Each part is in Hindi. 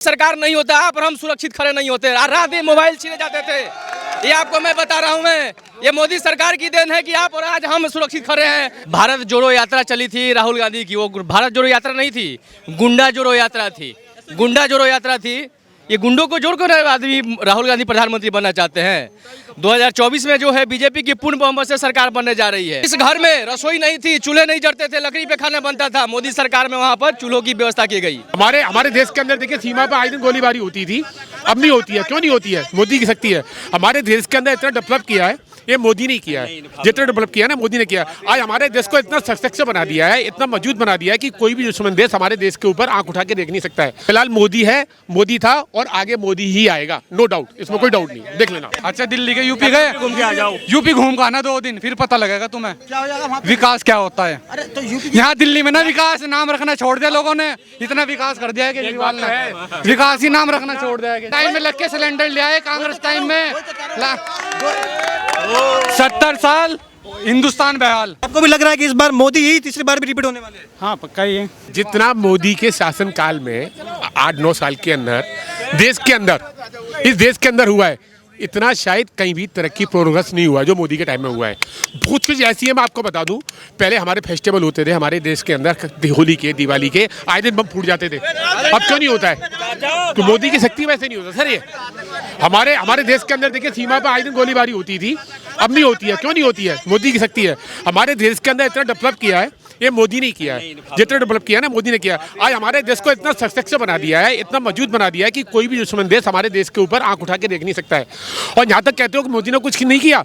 सरकार नहीं होता आप और हम सुरक्षित खड़े नहीं होते। रात दिन मोबाइल छीने जाते थे। ये आपको मैं बता रहा हूँ। मैं ये मोदी सरकार की देन है कि आप और आज हम सुरक्षित खड़े हैं। भारत जोड़ो यात्रा चली थी राहुल गांधी की, वो भारत जोड़ो यात्रा नहीं थी, गुंडा जोड़ो यात्रा थी। गुंडा जोड़ो यात्रा थी। ये गुंडों को जोड़कर आदमी राहुल गांधी प्रधानमंत्री बनना चाहते हैं। 2024 में जो है बीजेपी की पूर्ण बहुमत से सरकार बनने जा रही है। इस घर में रसोई नहीं थी, चूल्हे नहीं जलते थे, लकड़ी पे खाना बनता था। मोदी सरकार में वहाँ पर चूल्हों की व्यवस्था की गई। हमारे देश के अंदर देखिए सीमा पर आए दिन गोलीबारी होती थी, अब नहीं होती है। क्यों नहीं होती है? मोदी की शक्ति है। हमारे देश के अंदर इतना डेवलप किया है ये मोदी ने किया है। जितना डेवलप किया है ना मोदी ने किया। आज हमारे देश को इतना सशक्त बना दिया है, इतना मजबूत बना दिया है कि कोई भी दुश्मन देश हमारे देश के ऊपर आंख उठा के देख नहीं सकता है। फिलहाल मोदी है, मोदी था और आगे मोदी ही आएगा, नो डाउट, इसमें कोई डाउट नहीं। देख लेना। अच्छा दिल्ली के यूपी गए, घूम के आ जाओ। यूपी घूम के आना 2 दिन, फिर पता लगेगा तुम्हें क्या हो जाएगा वहाँ पे? विकास क्या होता है। अरे तो यूपी यहाँ दिल्ली में ना विकास नाम रखना छोड़ दिया लोगों ने। इतना विकास कर दिया है केजरीवाल ने, विकास ही नाम रखना छोड़ दिया है। टाइम में लग के सिलेंडर ले आए कांग्रेस टाइम में। 70 साल हिंदुस्तान बहाल। आपको भी लग रहा है कि इस बार मोदी ही तीसरी बार भी रिपीट होने वाले हैं? हाँ पक्का ही है। जितना मोदी के शासन काल में 8-9 साल के अंदर इस देश के अंदर हुआ है, इतना शायद कहीं भी तरक्की प्रोग्रेस नहीं हुआ जो मोदी के टाइम में हुआ है। कुछ ऐसी है, मैं आपको बता दूं, पहले हमारे फेस्टिवल होते थे हमारे देश के अंदर, होली के, दिवाली के, आए दिन बम फूट जाते थे। अब क्यों नहीं होता है? तो मोदी की शक्ति वैसे नहीं होता सर। ये हमारे देश के अंदर देखिए सीमा पर आए दिन गोलीबारी होती थी, अब नहीं होती है। क्यों नहीं होती है? मोदी की शक्ति है। हमारे देश के अंदर इतना डेवलप किया है ये मोदी ने किया है। जितना डेवलप किया ना मोदी ने किया। आज हमारे देश को इतना सशक्त बना दिया है, इतना मजबूत बना दिया है कि कोई भी दुश्मन देश हमारे देश के ऊपर आंख उठा के देख नहीं सकता है। और यहाँ तक कहते हो कि मोदी ने कुछ नहीं किया।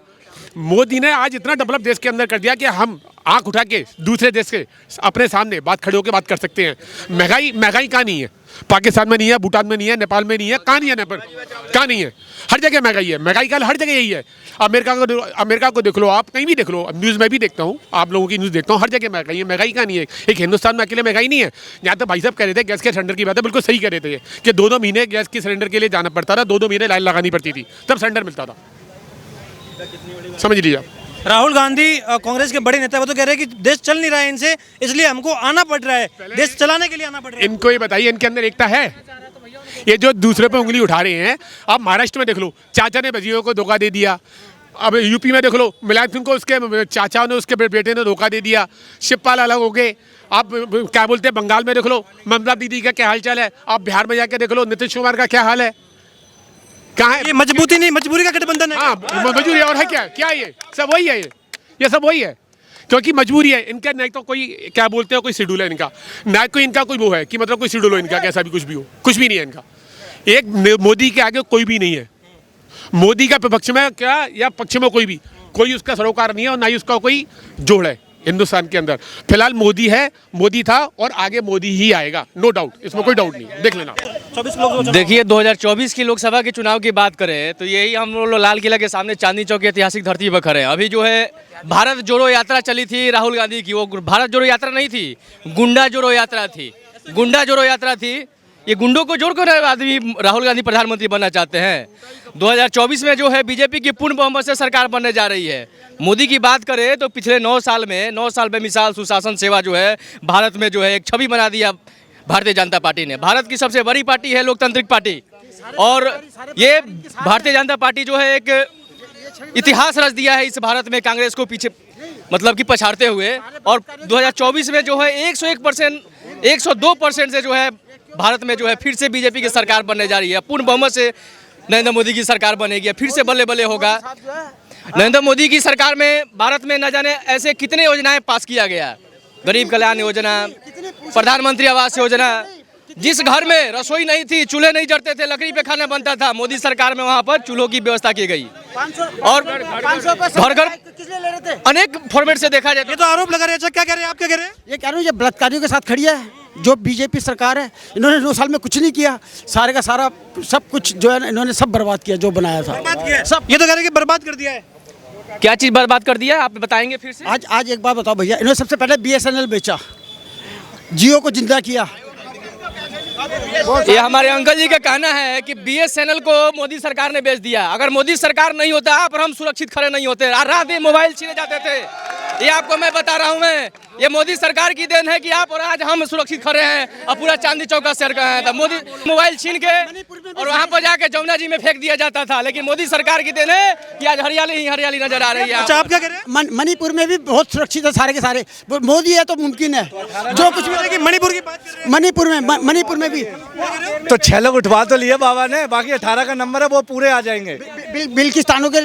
मोदी ने आज इतना डेवलप देश के अंदर कर दिया कि हम आंख उठा के दूसरे देश के अपने सामने बात खड़े होकर बात कर सकते हैं। महंगाई कहाँ नहीं है? पाकिस्तान में नहीं है, भूटान में नहीं है, नेपाल में नहीं है, कहाँ नहीं है? नेपाल कहाँ नहीं है? हर जगह महंगाई है। महंगाई का हर जगह यही है। अमेरिका को देख लो, आप कहीं भी देख लो, न्यूज़ में भी देखता हूँ, आप लोगों की न्यूज़ देखता हूँ, हर जगह महंगाई है। महंगाई कहाँ नहीं है? एक हिंदुस्तान में अकेले महंगाई नहीं है। यहाँ तो भाई साहब कह रहे थे गैस के सिलेंडर की बात है, बिल्कुल सही कह रहे थे कि 2-2 महीने गैस के सिलेंडर के लिए जाना पड़ता था, 2-2 महीने लाइन लगानी पड़ती थी, तब सिलेंडर मिलता था। समझ लीजिए। राहुल गांधी कांग्रेस के बड़े नेता वो तो कह रहे हैं कि देश चल नहीं रहा है इनसे, इसलिए हमको आना पड़ रहा है, देश चलाने के लिए आना पड़ रहा है। इनको ये बताइए, इनके अंदर एकता है? ये जो दूसरे पे उंगली उठा रहे हैं, आप महाराष्ट्र में देख लो, चाचा ने भजियों को धोखा दे दिया। अब यूपी में देख लो, मुलायम सिंह को उसके चाचा ने, उसके बेटे ने धोखा दे दिया। शिवपाल अलग हो गए। आप क्या बोलते हैं, बंगाल में देख लो ममता दीदी का क्या हाल चाल है। आप बिहार में जाके देख लो नीतीश कुमार का क्या हाल है। कहाँ है? ये मजबूती नहीं, मजबूरी का गठबंधन है। हाँ मजबूरी और है। क्या ये सब वही है? ये सब वही है क्योंकि मजबूरी है। इनका नहीं तो कोई क्या बोलते हैं, कोई शेड्यूल है इनका, ना कोई इनका कोई वो है कि मतलब कोई शेड्यूल हो इनका, कैसा भी कुछ भी हो, कुछ भी नहीं है इनका। एक मोदी के आगे कोई भी नहीं है। मोदी का पक्ष में क्या या पक्ष में कोई उसका सरोकार नहीं है और ना ही उसका कोई जोड़ है हिंदुस्तान के अंदर। फिलहाल मोदी है, मोदी था और आगे मोदी ही आएगा, नो डाउट, इसमें कोई डाउट नहीं। देख लेना। 24 लोग देखिए 2024 की लोकसभा के चुनाव की बात करें तो यही हम लोग लाल किला के सामने चांदनी चौक की ऐतिहासिक धरती पर खड़े हैं। अभी जो है भारत जोड़ो यात्रा चली थी राहुल गांधी की, वो भारत जोड़ो यात्रा नहीं थी, गुंडा जोड़ो यात्रा थी। गुंडा जोड़ो यात्रा थी। ये गुंडों को जोड़कर आदमी राहुल गांधी प्रधानमंत्री बनना चाहते हैं। 2024 में जो है बीजेपी की पूर्ण बहुमत से सरकार बनने जा रही है। मोदी की बात करें तो पिछले 9 साल में मिसाल सुशासन सेवा जो है भारत में जो है एक छवि बना दिया भारतीय जनता पार्टी ने। भारत की सबसे बड़ी पार्टी है लोकतांत्रिक पार्टी, और ये भारतीय जनता पार्टी जो है एक इतिहास रच दिया है इस भारत में कांग्रेस को पीछे मतलब कि पछाड़ते हुए। और 2024 में जो है 101%, 102% से जो है भारत में जो है फिर से बीजेपी की सरकार बनने जा रही है। पूर्ण बहुमत से नरेंद्र मोदी की सरकार बनेगी, फिर से बल्ले बल्ले होगा। नरेंद्र मोदी की सरकार में भारत में न जाने ऐसे कितने योजनाएं पास किया गया, गरीब कल्याण योजना, प्रधानमंत्री आवास योजना। जिस घर में रसोई नहीं थी, चूल्हे नहीं जलते थे, लकड़ी पे खाना बनता था, मोदी सरकार में वहाँ पर चूल्हों की व्यवस्था की गई। और घर घर अनेक फॉर्मेट से देखा जाए। ये तो आरोप लगा रहे हैं। क्या कह रहे हैं आप? क्या कह रहे हैं? ये कह रहे हैं ये बलात्कारियों के साथ खड़ी है जो बीजेपी सरकार है। इन्होंने 2 साल में कुछ नहीं किया, सारे का सारा सब कुछ जो है इन्होंने सब बर्बाद किया, जो बनाया था सब। ये तो कह रहे हैं कि बर्बाद कर दिया है। क्या चीज़ बर्बाद कर दिया आप बताएंगे फिर से? आज एक बात बताओ भैया, इन्होंने सबसे पहले BSNL बेचा, जियो को जिंदा किया। ये हमारे अंकल जी का कहना है कि BSNL को मोदी सरकार ने बेच दिया। अगर मोदी सरकार नहीं होता आप और हम सुरक्षित खड़े नहीं होते। रात दिन मोबाइल छीने जाते थे, ये आपको मैं बता रहा हूँ मैं, ये मोदी सरकार की देन है कि आप और आज हम सुरक्षित खड़े हैं और पूरा चांदनी चौक का शहर का है। मोदी मोबाइल छीन के और वहाँ पर जाके जमुना जी में फेंक दिया जाता था, लेकिन मोदी सरकार की देन है कि आज हरियाली ही हरियाली नजर आ रही है। अच्छा, आप क्या कह रहे हैं? मणिपुर में भी बहुत सुरक्षित है सारे के सारे। मोदी है तो मुमकिन है जो कुछ भी। कि मणिपुर की बात कर रहे हैं। मणिपुर में भी तो 6 लोग उठवा तो लिए बाबा ने, बाकी 18 का नंबर है वो पूरे आ जाएंगे। बिल्किस्तानों के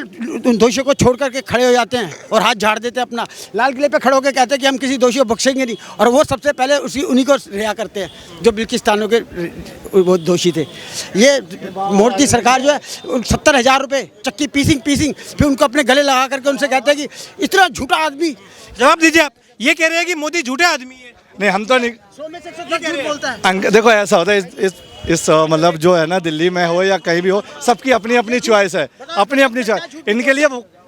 दोषियों को छोड़ करके खड़े हो जाते हैं और हाथ झाड़ देते हैं अपना। लाल किले पे खड़े होकर कहते हैं कि हम किसी दोषी को बख्शेंगे नहीं, और वो सबसे पहले उन्हीं को रिहा करते हैं जो बिल्किस्तानों के वो दोषी थे। ये मोदी सरकार जो है 70,000 रुपये चक्की पीसिंग फिर उनको अपने गले लगा करके उनसे कहते हैं कि इतना झूठा आदमी। जवाब दीजिए आप। ये कह रहे हैं कि मोदी झूठे आदमी है। नहीं, हम तो नहीं। 100 में से 100 झूठ बोलता है। देखो ऐसा होता है इस मतलब जो है ना, दिल्ली में हो या कहीं भी हो, सबकी अपनी अपनी चॉइस है, अपनी अपनी चॉइस।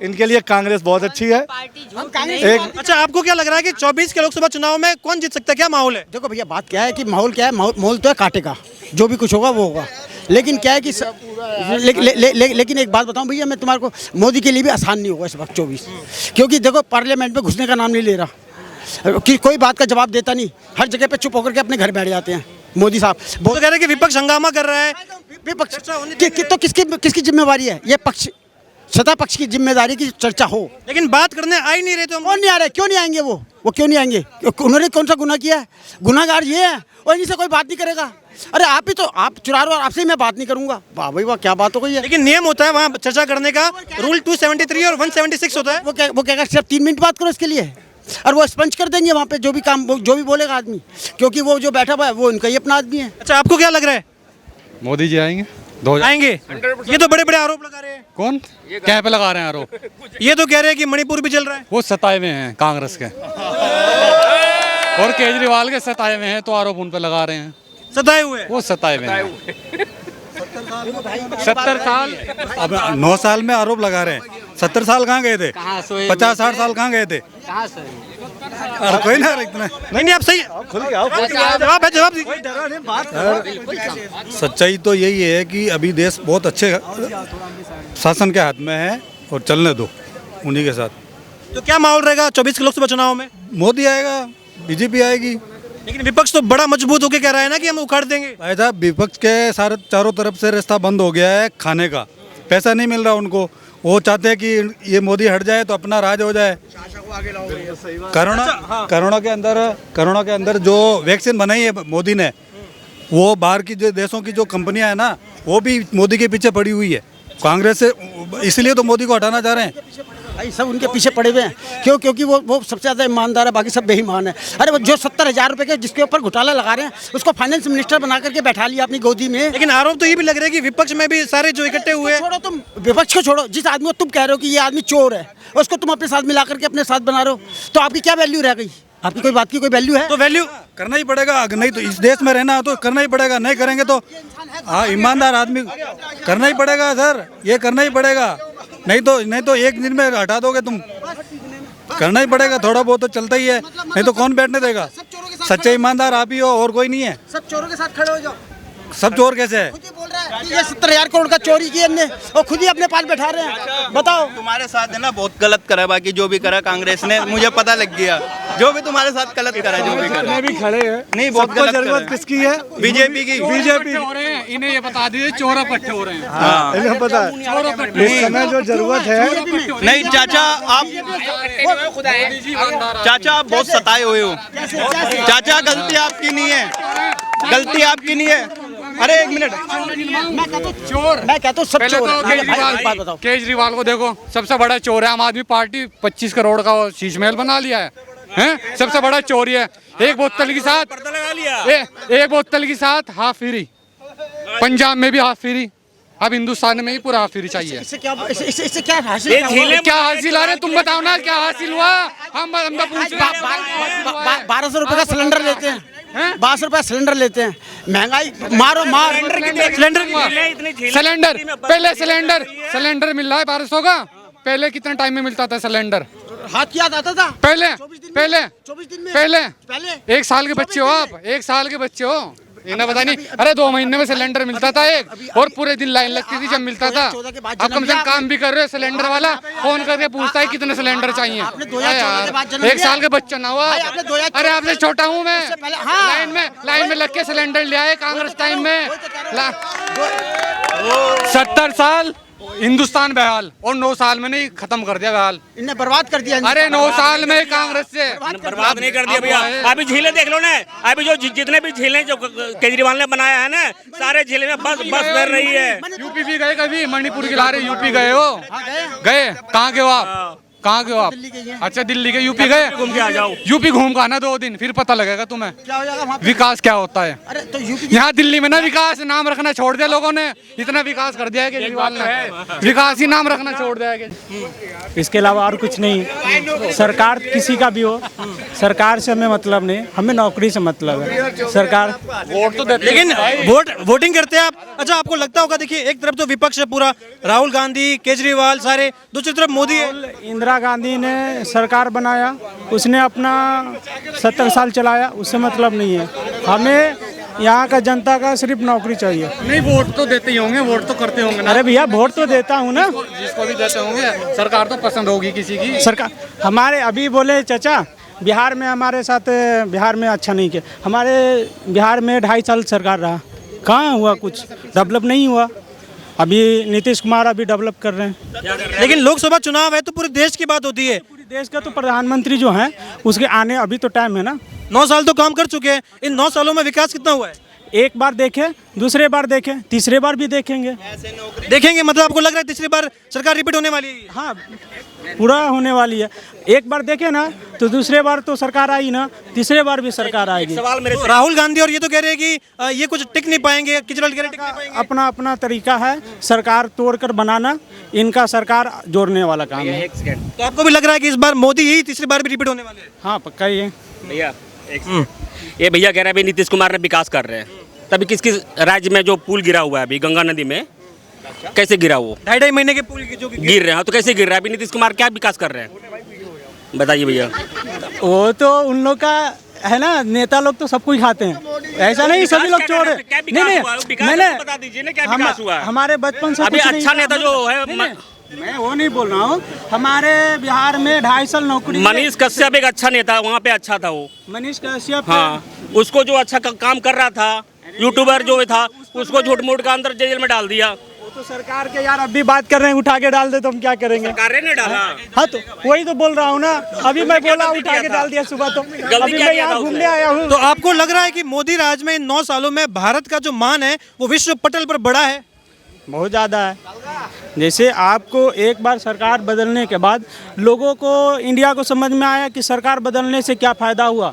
इनके लिए कांग्रेस बहुत अच्छी है। एक अच्छा, आपको क्या लग रहा है कि 24 के लोकसभा चुनाव में कौन जीत सकता है? क्या माहौल है? देखो भैया, बात क्या है कि माहौल क्या है, माहौल तो है कांटे का, जो भी कुछ होगा वो होगा। लेकिन क्या है कि लेकिन एक बात बताऊं भैया, मैं तुम्हारे को, मोदी के लिए भी आसान नहीं होगा इस वक्त 24, क्योंकि देखो पार्लियामेंट में घुसने का नाम नहीं ले रहा, कि कोई बात का जवाब देता नहीं, हर जगह पे चुप होकर के अपने घर बैठ जाते हैं मोदी साहब। वो कह रहे हैं कि विपक्ष हंगामा कर रहा है। विपक्ष तो किसकी जिम्मेवारी है? ये पक्ष, सत्ता पक्ष की जिम्मेदारी की चर्चा हो। लेकिन बात करने आ ही नहीं रहे तो कौन नहीं आ रहे? क्यों नहीं आएंगे वो क्यों नहीं आएंगे? उन्होंने कौन सा गुनाह किया है? गुनाहगार ये है और इनसे कोई बात नहीं करेगा। अरे आप ही तो, आप चुरा रहे हो और आपसे ही मैं बात नहीं करूंगा। वाह भाई वाह, क्या बात हो गई है। लेकिन नियम होता है वहाँ चर्चा करने का, रूल 273 और 176 होता है। वो कहेगा सिर्फ 3 मिनट बात करो इसके लिए, और वो स्पंज कर देंगे वहाँ पे जो भी काम, जो भी बोलेगा आदमी, क्योंकि वो जो बैठा हुआ है वो उनका ही अपना आदमी है। अच्छा, आपको क्या लग रहा है? मोदी जी आएंगे, आएंगे? ये तो बड़े बड़े आरोप लगा रहे हैं। कौन क्या पे लगा रहे हैं आरोप? ये तो कह रहे हैं कि मणिपुर भी चल रहा है। वो सताए में हैं कांग्रेस के, और केजरीवाल के सताए में हैं, तो आरोप उन पे लगा रहे हैं। सताए हुए वो सताए में हैं। 70 साल, अब 9 साल में आरोप लगा रहे हैं। 70 साल कहाँ गए थे? 50-60 साल कहाँ गए थे? अरे कोई ना, इतना नहीं, आप सही जवाब दीजिए। सच्चाई तो यही है कि अभी देश बहुत अच्छे शासन के हाथ में है, और चलने दो उन्हीं के साथ। तो क्या माहौल रहेगा 24 के लोकसभा चुनाव में? मोदी आएगा, बीजेपी आएगी। लेकिन विपक्ष तो बड़ा मजबूत होकर कह रहा है ना कि हम उखाड़ देंगे। भाई साहब, विपक्ष के सारे चारों तरफ से रास्ता बंद हो गया है, खाने का पैसा नहीं मिल रहा उनको। वो चाहते हैं कि ये मोदी हट जाए तो अपना राज हो जाए। कोरोना के अंदर जो वैक्सीन बनाई है मोदी ने, वो बाहर की जो देशों की जो कंपनियां है ना, वो भी मोदी के पीछे पड़ी हुई है कांग्रेस से, इसलिए तो मोदी को हटाना चाह रहे हैं। भाई सब उनके पीछे पड़े हुए हैं, क्योंकि वो सबसे ज़्यादा ईमानदार है, बाकी सब बेईमान है। अरे वो जो 70,000 रुपये के जिसके ऊपर घोटाला लगा रहे हैं, उसको फाइनेंस मिनिस्टर बना करके बैठा लिया अपनी गोदी में। लेकिन आरोप तो ये भी लग रहा है कि विपक्ष में भी सारे जो इकट्ठे हुए हैं। छोड़ो, तुम विपक्ष को छोड़ो, जिस आदमी को तुम कह रहे हो कि ये आदमी चोर है, उसको तुम अपने साथ मिला करके अपने साथ बना रहे हो, तो आपकी क्या वैल्यू रह गई? आपकी कोई बात की कोई वैल्यू है? तो वैल्यू करना ही पड़ेगा, अगर नहीं तो इस देश में रहना है तो करना ही पड़ेगा। नहीं करेंगे तो हाँ, ईमानदार आदमी करना ही पड़ेगा सर, ये करना ही पड़ेगा। नहीं तो एक दिन में हटा दोगे तुम, करना ही पड़ेगा। थोड़ा बहुत तो चलता ही है, नहीं तो कौन बैठने देगा? सच्चे ईमानदार आप ही हो, और कोई नहीं है। सब चोरों के साथ खड़े हो जाओ। सब चोर कैसे है? खुद ही बोल रहा है कि ये 70,000 करोड़ का चोरी किया इनने, और खुद ही अपने पास बैठा रहे हैं। बताओ, तुम्हारे साथ है ना बहुत गलत करा, बाकी जो भी करा कांग्रेस ने, मुझे पता लग गया। जो भी तुम्हारे साथ गलत करा, जो भी करा, भी खड़े हैं। नहीं बहुत गलत जरूरत किसकी है? बीजेपी की। बीजेपी हो रहे हैं, इन्हें ये बता दीजिए चोर इकट्ठे हो रहे हैं। हाँ इन्हें पता है इस समय जो जरूरत है। नहीं चाचा, आप बहुत सताए हुए हो चाचा, गलती आपकी नहीं है, गलती आपकी नहीं है। अरे एक मिनट, मैं कहता हूँ सब पहले चोर तो हैं। एक बात बताओ, केजरीवाल को देखो, सबसे बड़ा चोर है। आम आदमी पार्टी 25 करोड़ का शीश महल बना लिया है, सबसे बड़ा चोर है। एक बोतल के साथ एक बोतल के साथ हाफ फ्री, पंजाब में भी हाफ फ्री, अब हिंदुस्तान में ही पूरा हाफ फ्री चाहिए। इससे क्या हासिल? क्या हासिल आ रहे तुम बताओ ना, क्या हासिल हुआ? हम तो पूछ रहे हैं। 1200 रुपए का सिलेंडर लेते हैं, 1200 रुपए सिलेंडर लेते हैं। महंगाई मारो मार। सिलेंडर मिल रहा है 1200 का। पहले कितने टाइम में मिलता था सिलेंडर? हाथ याद आता था पहले 24 दिन में। पहले 1 साल के बच्चे हो आप, 1 साल के बच्चे हो, ये ना पता नहीं, अरे 2 महीने में सिलेंडर मिलता था एक, और पूरे दिन लाइन लगती थी जब मिलता था। अब कम से कम काम भी कर रहे हो, सिलेंडर वाला फोन करके पूछता है कितने सिलेंडर चाहिए। यार 1 साल का बच्चा ना हुआ, अरे आपसे छोटा हूँ मैं, लाइन में लग के सिलेंडर ले आए कांग्रेस टाइम में। 70 साल हिंदुस्तान बहाल, और 9 साल में नहीं खत्म कर दिया बहाल, इन्हें बर्बाद कर दिया। अरे 9 साल में कांग्रेस से बर्बाद नहीं कर दिया भैया। अभी झीलें देख लो ना, अभी जो जितने भी झीलें जो केजरीवाल ने बनाया है ना, सारे झीलें में बस कर रही है। यूपी भी गए कभी, मणिपुर के लारे यूपी गए हो? गए कहाँ के हो आप? कहाँ के हो आप? अच्छा दिल्ली के, यूपी गए? घूम के आ जाओ। यूपी घूम के आना 2 दिन, फिर पता लगेगा तुम्हें क्या हो जाएगा वहाँ पे? विकास क्या होता है। अरे तो यूपी यहाँ दिल्ली में ना विकास नाम रखना छोड़ दिया लोगों ने, इतना विकास कर दिया है केजरीवाल ने, विकास ही नाम रखना छोड़ दिया है। इसके अलावा और कुछ नहीं। सरकार किसी का भी हो, सरकार से हमें मतलब नहीं, हमें नौकरी से मतलब है। सरकार वोट तो देते, लेकिन वोटिंग करते हैं आप। अच्छा आपको लगता होगा, देखिए एक तरफ तो विपक्ष है पूरा, राहुल गांधी, केजरीवाल सारे, दूसरी तरफ मोदी है। इंदिरा गांधी ने सरकार बनाया, उसने अपना 70 साल चलाया, उससे मतलब नहीं है। हमें यहाँ का जनता का सिर्फ नौकरी चाहिए। नहीं वोट तो देते ही होंगे, वोट तो करते होंगे ना। अरे भैया वोट तो देता हूँ ना, जिसको भी देते होंगे, सरकार तो पसंद होगी किसी की। सरकार हमारे अभी बोले चाचा बिहार में हमारे साथ, बिहार में अच्छा नहीं किया। हमारे बिहार में 2.5 साल सरकार रहा, कहाँ हुआ कुछ, डेवलप नहीं हुआ। अभी नीतीश कुमार अभी डेवलप कर रहे हैं। लेकिन लोकसभा चुनाव है तो पूरे देश की बात होती है। पूरे देश का तो प्रधानमंत्री जो है उसके आने अभी तो टाइम है ना। 9 साल तो काम कर चुके हैं, इन 9 सालों में विकास कितना हुआ है? एक बार देखें, दूसरे बार देखें, तीसरे बार भी देखेंगे। देखेंगे मतलब आपको लग रहा है तीसरी बार सरकार रिपीट होने वाली है? हाँ पूरा होने वाली है। एक बार देखे ना तो दूसरे बार तो सरकार आई ना, तीसरे बार भी सरकार आएगी। तो राहुल गांधी और ये तो कह रहे हैं कि ये कुछ टिक नहीं पाएंगे, केजरीवाल कह रहे हैं टिक नहीं पाएंगे। अपना अपना तरीका है सरकार तोड़कर बनाना, इनका सरकार जोड़ने वाला काम है। तो आपको भी लग रहा है कि इस बार मोदी ही तीसरी बार भी रिपीट होने वाले हैं? हाँ पक्का ही है भैया ये भैया कह रहे हैं अभी नीतीश कुमार ने विकास कर रहे हैं, तभी किस किस राज्य में जो पुल गिरा हुआ है अभी गंगा नदी में, कैसे गिरा वो 2.5 महीने के पुल जो गिर रहे हैं, तो कैसे गिर रहा है? अभी नीतीश कुमार क्या विकास कर रहे हैं बताइए भैया। वो तो उन लोग का है ना, नेता लोग तो सब कुछ खाते हैं, ऐसा नहीं सभी लोग चोर है। नहीं मैंने बता दीजिए ना क्या विकास हुआ है हमारे बचपन से अभी? कुछ नहीं अच्छा था। नेता जो है मैं वो नहीं बोल रहा हूँ, हमारे बिहार में 2.5 साल नौकरी। मनीष कश्यप एक अच्छा नेता, वहाँ पे अच्छा था वो। मनीष कश्यप हाँ उसको जो अच्छा काम कर रहा था, यूट्यूबर जो था उसको झूठ मूठ का अंदर जेल में डाल दिया। वो तो सरकार के यार अभी बात कर रहे हैं, उठा के डाल दे तो हम क्या करेंगे? सरकार ने डाला। हाँ तो वही तो बोल रहा हूँ ना, अभी मैं बोला उठा के डाल दिया सुबह, तो अभी मैं यहाँ घूमने आया हूँ। तो आपको लग रहा है कि मोदी राज में इन 9 सालों में भारत का जो मान है वो विश्व पटल पर बढ़ा है? बहुत ज़्यादा है। जैसे आपको एक बार सरकार बदलने के बाद लोगों को, इंडिया को समझ में आया कि सरकार बदलने से क्या फ़ायदा हुआ।